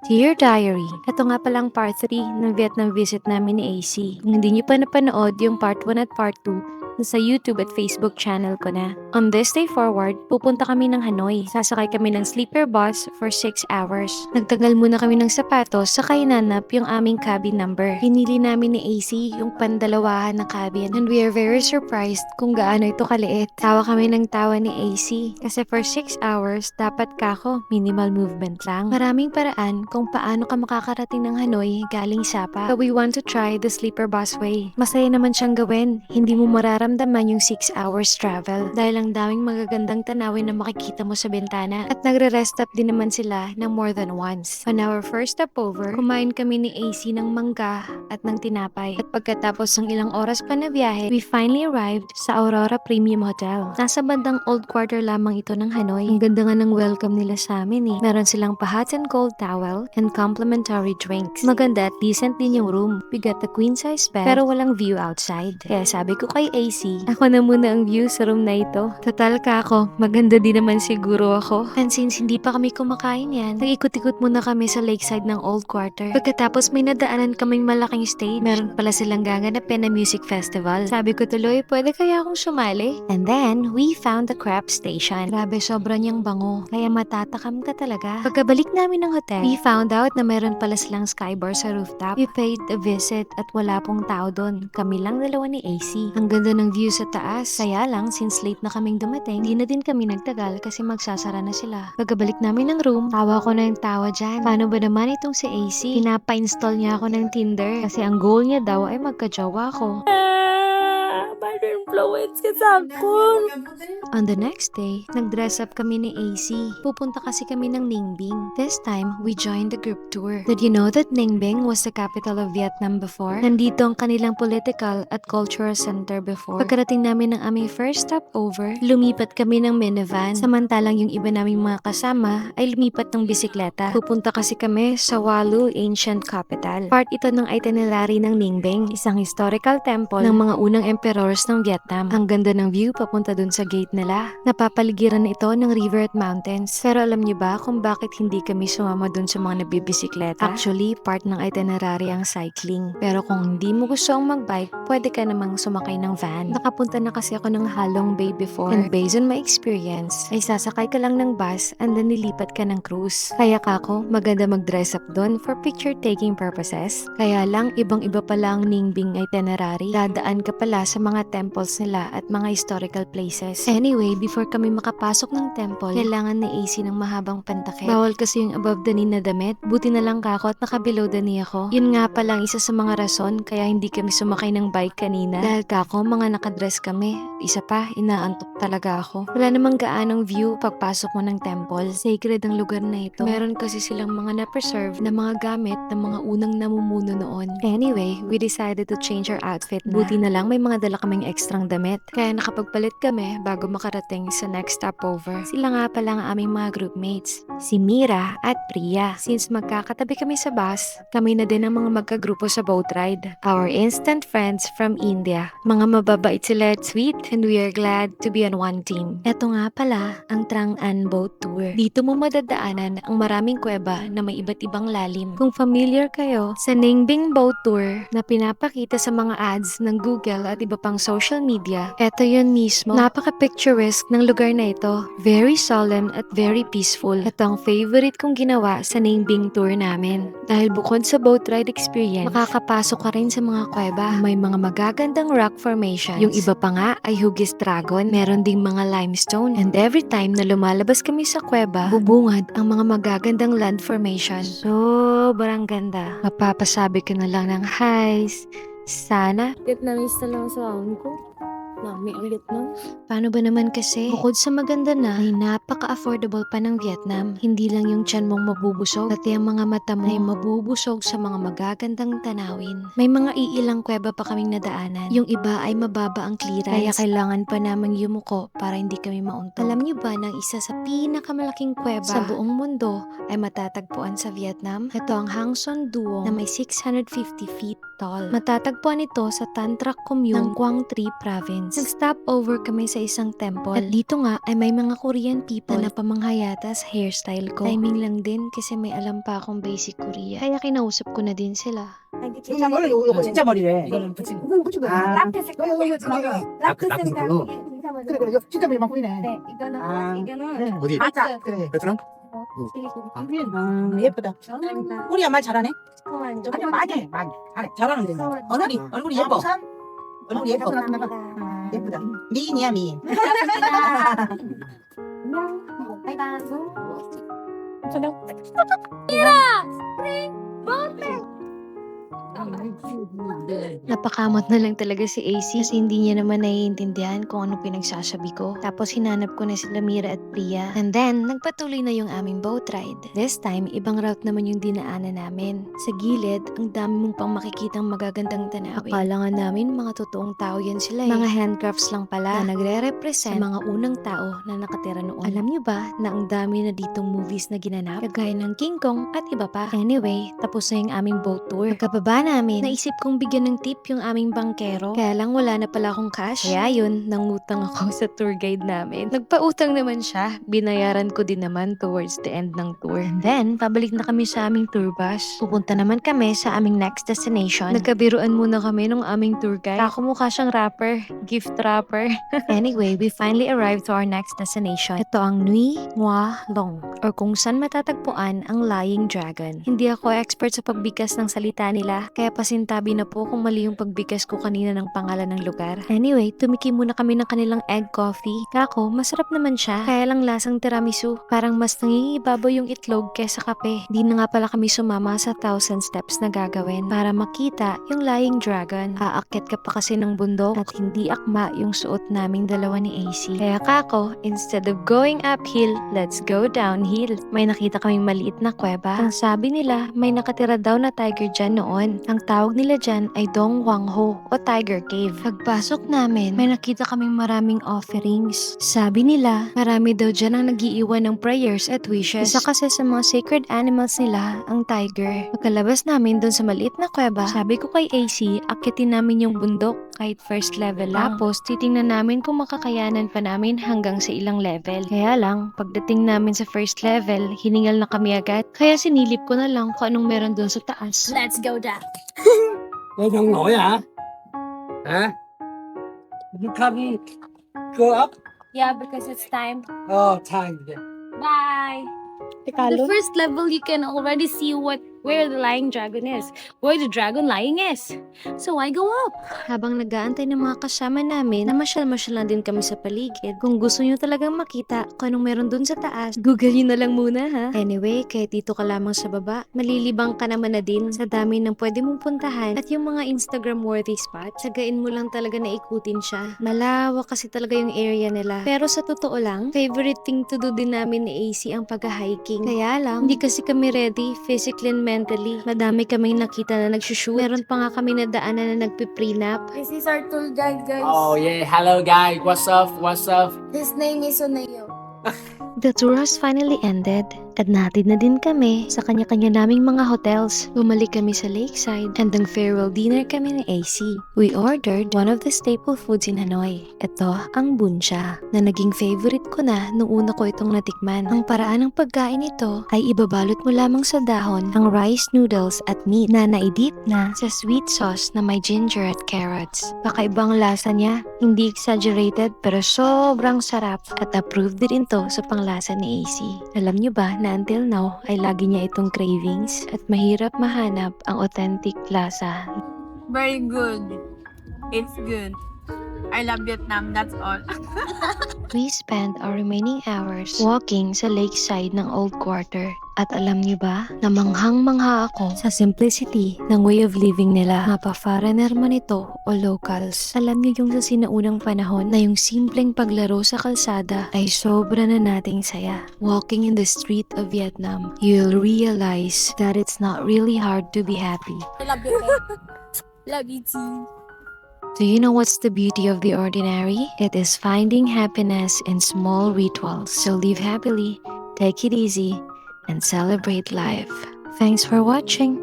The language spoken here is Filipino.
Dear Diary, ito nga palang part 3 ng Vietnam visit namin ni AC. Kung hindi niyo pa napanood yung part 1 at part 2, nasa YouTube at Facebook channel ko na. On this day forward, pupunta kami ng Hanoi. Sasakay kami ng sleeper bus for 6 hours. Nagtagal muna kami ng sapatos saka hinanap yung aming cabin number. Pinili namin ni AC yung pandalawahan na cabin and we are very surprised kung gaano ito kaliit. Tawa kami ng tawa ni AC kasi for 6 hours dapat kako minimal movement lang. Maraming paraan kung paano ka makakarating ng Hanoi galing Sapa. But we want to try the sleeper busway. Masaya naman siyang gawin. Hindi mo mararamdaman yung 6 hours travel dahil ang daming magagandang tanawin na makikita mo sa bintana. At nagre-rest up din naman sila ng more than once. On our first stopover, kumain kami ni AC ng mangga at ng tinapay. At pagkatapos ng ilang oras pa na biyahe, we finally arrived sa Aurora Premium Hotel. Nasa bandang old quarter lamang ito ng Hanoi. Ang ganda nga ng welcome nila sa amin eh. Meron silang pa-hot and cold towel and complimentary drinks. Maganda at decent din yung room. We got the queen size bed pero walang view outside. Kaya sabi ko kay AC, ako na muna ang view sa room na ito. Total ka ako, maganda din naman siguro ako. And since hindi pa kami kumakain yan, nag-ikot-ikot muna kami sa lakeside ng old quarter. Pagkatapos may nadaanan kaming malaking stage. Meron pala silang gaganapin na music festival. Sabi ko tuloy, pwede kaya akong sumali? And then, we found the crab station. Grabe, sobrang niyang bango. Kaya matatakam ka talaga. Pagkabalik namin ng hotel, we found out na meron pala silang skybar sa rooftop. We paid a visit at wala pong tao doon. Kami lang dalawa ni AC. Ang ganda ng view sa taas. Kaya lang, since late na kaming dumating, di na din kami nagtagal kasi magsasara na sila. Pagkabalik namin ng room, tawa ko na yung tawa dyan. Paano ba naman itong si AC? Pinapa-install niya ako ng Tinder kasi ang goal niya daw ay magka-jowa ko. Bad influence ka sa akin. On the next day, nag-dress up kami ni AC. Pupunta kasi kami ng Ninh. This time, we joined the group tour. Did you know that Ninh was the capital of Vietnam before? Nandito ang kanilang political at cultural center before. Pagkarating namin ng aming first stopover, lumipat kami ng minivan. Samantalang yung iba naming mga kasama ay lumipat ng bisikleta. Pupunta kasi kami sa Walu Ancient Capital. Part ito ng itinerary ng Ninh, isang historical temple ng mga unang emperors ng Vietnam. Ang ganda ng view papunta dun sa gate nila. Napapaligiran ito ng river at mountains. Pero alam niyo ba kung bakit hindi kami sumama dun sa mga nabibisikleta? Actually, part ng itinerary ang cycling. Pero kung hindi mo gusto ang magbike, pwede ka namang sumakay ng van. Nakapunta na kasi ako ng Halong Bay before. And based on my experience, ay sasakay ka lang ng bus and then nilipat ka ng cruise. Kaya kako, maganda mag-dress up dun for picture taking purposes. Kaya lang, ibang-iba pala ang Ninh itinerary. Dadaan ka pala sa mga temples nila at mga historical places. Anyway, before kami makapasok ng temple, kailangan ni AC ng mahabang pantakip. Bawal kasi yung above the knee na damit. Buti na lang kako at naka-below the knee ako. Yun nga palang isa sa mga rason kaya hindi kami sumakay ng bike kanina. Dahil kako, mga nakadress kami. Isa pa, inaantok talaga ako. Wala namang gaanong view pagpasok mo ng temple. Sacred ang lugar na ito. Meron kasi silang mga na-preserve na mga gamit ng mga unang namumuno noon. Anyway, we decided to change our outfit na. Buti na lang may mga dala kaming ekstrang damit. Kaya nakapagpalit kami bago makarating sa next stopover. Sila nga pala ang aming mga groupmates, si Mira at Priya. Since magkakatabi kami sa bus, kami na din ang mga magkagrupo sa boat ride. Our instant friends from India. Mga mababait sila at sweet and we are glad to be on one team. Ito nga pala ang Trang An Boat Tour. Dito mo madadaanan ang maraming kuweba na may iba't ibang lalim. Kung familiar kayo sa Ninh Boat Tour na pinapakita sa mga ads ng Google at iba pang social media, eto yun mismo. Napaka-picturesque ng lugar na ito. Very solemn at very peaceful. Ito ang favorite kong ginawa sa Ninh Tour namin. Dahil bukod sa boat ride experience, makakapasok ka rin sa mga kuweba. May mga magagandang rock formations. Yung iba pa nga ay hugis dragon. Meron ding mga limestone. And every time na lumalabas kami sa kuweba, bubungad ang mga magagandang land formation. Sobrang ganda. Mapapasabi ko na lang ng highs. Sana. Vietnamese na lang sa ko. Nami ulit nun. Paano ba naman kasi? Bukod sa maganda na, ay napaka-affordable pa ng Vietnam. Hindi lang yung tiyan mong mabubusog, pati ang mga mata mo ay mabubusog sa mga magagandang tanawin. May mga iilang kuweba pa kaming nadaanan. Yung iba ay mababa ang clearance. Kaya kailangan pa namang yumuko para hindi kami mauntog. Alam niyo ba na isa sa pinakamalaking kuweba sa buong mundo ay matatagpuan sa Vietnam? Ito ang Hang Son Duong na may 650 feet tall. Matatagpuan ito sa Tan Trác Commune ng Quang Tri Province. friends. Nag-stop over kami sa isang temple. At dito nga ay may mga Korean people na napamangha sa hairstyle ko. Timing lang din kasi may alam pa akong basic Korea. Kaya kinausap ko na din sila. 진짜 머리 요거 진짜 머리래. 이거는 붙인 거. 이건 붙이고. 라트 색깔. 라트 라트 색깔. 색깔로. 그래 그래 이거 진짜 머리만 보이네. 네, 이거는 아, 이거는 어디? 맞아. 그래. 베트남? 예쁘다. 우리 말 잘하네. 잠깐만 아니 많이 잘하는데. 얼굴이 예뻐. 얼굴이 예뻐. 예쁘다. 미인이야 미인. 안녕. 바이바이. 저녁. Napakamot na lang talaga si AC kasi hindi niya naman naiintindihan kung ano pinagsasabi ko. Tapos hinanap ko na sila Mira at Priya. And then, nagpatuloy na yung aming boat ride. This time, ibang route naman yung dinaanan namin. Sa gilid, ang dami mong pang makikitang magagandang tanawin. Akala nga namin mga totoong tao yan sila eh. Mga handcrafts lang pala na nagre-represent sa mga unang tao na nakatira noon. Alam niyo ba na ang dami na ditong movies na ginanap? Kagaya ng King Kong at iba pa. Anyway, tapos na yung aming boat tour. Pagkababa namin, naisip kong bigyan ng tip yung aming bangkero. Kaya lang wala na pala akong cash. Kaya yun, nangutang ako sa tour guide namin. Nagpautang naman siya. Binayaran ko din naman towards the end ng tour. And then, pabalik na kami sa aming tour bus. Pupunta naman kami sa aming next destination. Nagkabiruan muna kami ng aming tour guide. Ako mukha siyang rapper. Gift rapper. Anyway, we finally arrived to our next destination. Ito ang Nui Ngoa Long, or kung saan matatagpuan ang Lying Dragon. Hindi ako expert sa pagbigkas ng salita nila, kaya pasintabi na po kung mali yung pagbigkas ko kanina ng pangalan ng lugar. Anyway, tumikim muna kami ng kanilang egg coffee. Kako, masarap naman siya, kaya lang lasang tiramisu. Parang mas nangingibabaw yung itlog kesa kape. Di na nga pala kami sumama sa 1,000 steps na gagawin para makita yung Lying Dragon. Aakyat ka pa kasi ng bundok at hindi akma yung suot naming dalawa ni AC. Kaya kako, instead of going uphill, let's go downhill. May nakita kaming maliit na kuweba. Ang sabi nila, may nakatira daw na tiger dyan noon. Ang tawag nila dyan ay Dong Wang Ho o Tiger Cave. Pagpasok namin, may nakita kaming maraming offerings. Sabi nila, marami daw dyan ang nagiiwan ng prayers at wishes. Isa kasi sa mga sacred animals nila, ang tiger. Pagkalabas namin dun sa maliit na kuweba, sabi ko kay AC, akitin namin yung bundok kahit first level lang. Tapos, titingnan namin kung makakayanan pa namin hanggang sa ilang level. Kaya lang, pagdating namin sa first level, hiningal na kami agad. Kaya sinilip ko na lang kung anong meron dun sa taas. Let's go down. 너 형 너야? 에? You come go up? Yeah, because it's time. Oh, time. Bye. The first level, you can already see where the lying dragon is, where the dragon lying is. So I go up. Habang nag-aantay ng mga kasama namin, namasyal-masyal lang din kami sa paligid. Kung gusto nyo talagang makita kung anong meron dun sa taas, google nyo na lang muna ha. Anyway, kahit dito ka lamang sa baba, malilibang ka naman na din sa dami ng pwede mong puntahan at yung mga Instagram-worthy spot, sagain mo lang talaga na ikutin siya. Malawak kasi talaga yung area nila. Pero sa totoo lang, favorite thing to do din namin ni AC ang pag-hiking. Kaya lang, hindi kasi kami ready physically and mentally. Madami kaming nakita na nagsushoot. Meron pa nga kami na daanan na nagpiprenup. This is our tour guide, guys. Oh yeah, hello guys. What's up? What's up? His name is Onayo. The tour has finally ended at nahatid na din kami sa kanya-kanya naming mga hotels. Bumalik kami sa lakeside and ang farewell dinner kami ni AC. We ordered one of the staple foods in Hanoi. Ito ang buncha na naging favorite ko na nung una ko itong natikman. Ang paraan ng pagkain nito ay ibabalot mo lamang sa dahon ang rice noodles at meat na naidip na sa sweet sauce na may ginger at carrots. Kakaibang lasa niya, hindi exaggerated pero sobrang sarap at approved din ito sa panglasa ni AC. Alam niyo ba na until now ay lagi niya itong cravings at mahirap mahanap ang authentic lasa. Very good. It's good. I love Vietnam, that's all. We spent our remaining hours walking sa lakeside ng Old Quarter. At alam niyo ba, na manghang-mangha ako sa simplicity ng way of living nila. Mapa-foreigner man ito o locals. Alam niyo yung sa sinaunang panahon na yung simpleng paglaro sa kalsada ay sobra na nating saya. Walking in the street of Vietnam, you'll realize that it's not really hard to be happy. I love you. Love you too. Do you know what's the beauty of the ordinary? It is finding happiness in small rituals. So live happily, take it easy, and celebrate life. Thanks for watching.